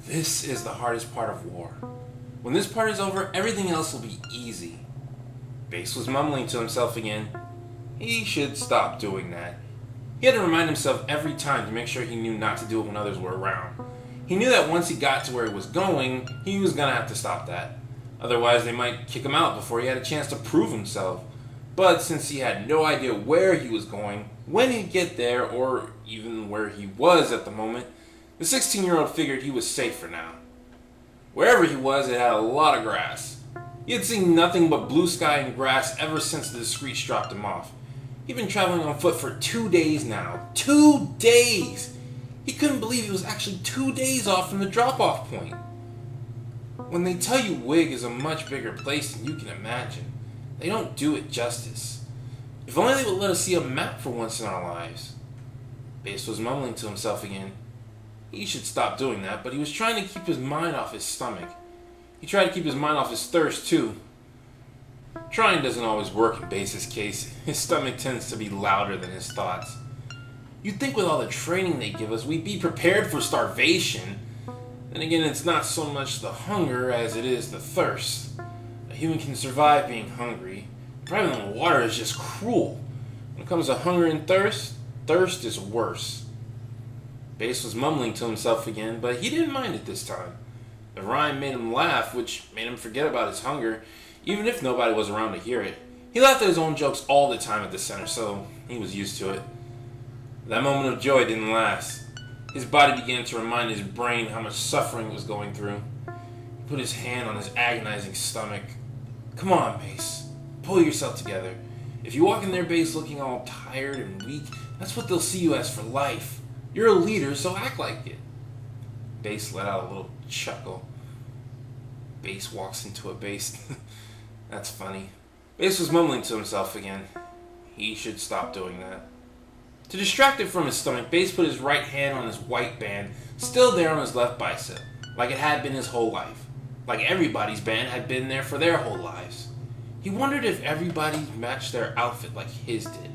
This is the hardest part of war. When this part is over, everything else will be easy. Baas was mumbling to himself again. He should stop doing that. He had to remind himself every time to make sure he knew not to do it when others were around. He knew that once he got to where he was going, he was going to have to stop that. Otherwise, they might kick him out before he had a chance to prove himself. But since he had no idea where he was going, when he'd get there, or even where he was at the moment, the 16-year-old figured he was safe for now. Wherever he was, it had a lot of grass. He had seen nothing but blue sky and grass ever since the discreets dropped him off. He'd been traveling on foot for 2 days now. 2 days! He couldn't believe he was actually 2 days off from the drop-off point. When they tell you Wig is a much bigger place than you can imagine, they don't do it justice. If only they would let us see a map for once in our lives. Baas was mumbling to himself again. He should stop doing that, but he was trying to keep his mind off his stomach. He tried to keep his mind off his thirst, too. Trying doesn't always work in Baas's case. His stomach tends to be louder than his thoughts. You'd think with all the training they give us, we'd be prepared for starvation. Then again, it's not so much the hunger as it is the thirst. A human can survive being hungry. Driving in water is just cruel. When it comes to hunger and thirst, thirst is worse. Baas was mumbling to himself again, but he didn't mind it this time. The rhyme made him laugh, which made him forget about his hunger, even if nobody was around to hear it. He laughed at his own jokes all the time at the center, so he was used to it. That moment of joy didn't last. His body began to remind his brain how much suffering it was going through. He put his hand on his agonizing stomach. Come on, Baas. Pull yourself together. If you walk in there, Baas, looking all tired and weak, that's what they'll see you as for life. You're a leader, so act like it. Baas let out a little chuckle. Baas walks into a Baas. That's funny. Baas was mumbling to himself again. He should stop doing that. To distract it from his stomach, Baas put his right hand on his white band, still there on his left bicep, like it had been his whole life. Like everybody's band had been there for their whole lives. He wondered if everybody matched their outfit like his did.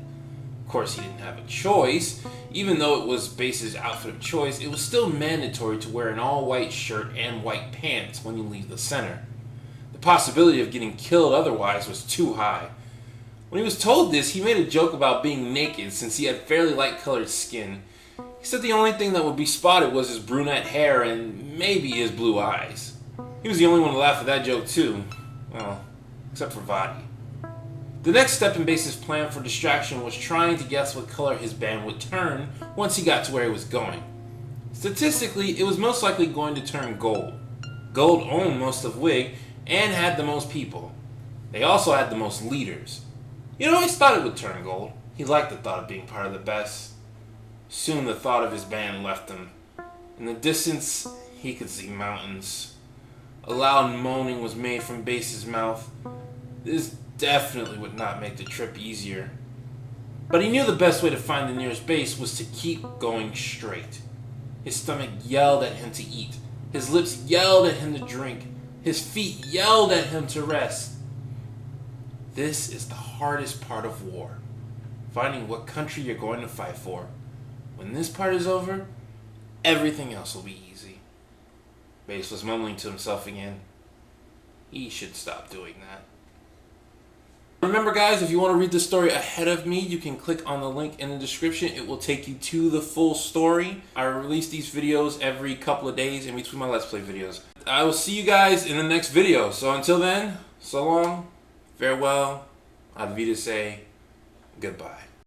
Of course, he didn't have a choice. Even though it was Baas's outfit of choice, it was still mandatory to wear an all-white shirt and white pants when you leave the center. The possibility of getting killed otherwise was too high. When he was told this, he made a joke about being naked since he had fairly light-colored skin. He said the only thing that would be spotted was his brunette hair and maybe his blue eyes. He was the only one to laugh at that joke too. Well, except for Vadi. The next step in Baas's plan for distraction was trying to guess what color his band would turn once he got to where he was going. Statistically, it was most likely going to turn gold. Gold owned most of Wig and had the most people. They also had the most leaders. He always thought it would turn gold. He liked the thought of being part of the best. Soon the thought of his band left him. In the distance, he could see mountains. A loud moaning was made from Baas's mouth. This definitely would not make the trip easier. But he knew the best way to find the nearest base was to keep going straight. His stomach yelled at him to eat. His lips yelled at him to drink. His feet yelled at him to rest. This is the hardest part of war. Finding what country you're going to fight for. When this part is over, everything else will be easy. Baas was mumbling to himself again. He should stop doing that. Remember guys, if you want to read the story ahead of me, you can click on the link in the description. It will take you to the full story. I release these videos every couple of days in between my Let's Play videos. I will see you guys in the next video. So until then, so long, farewell, I'd be to say goodbye.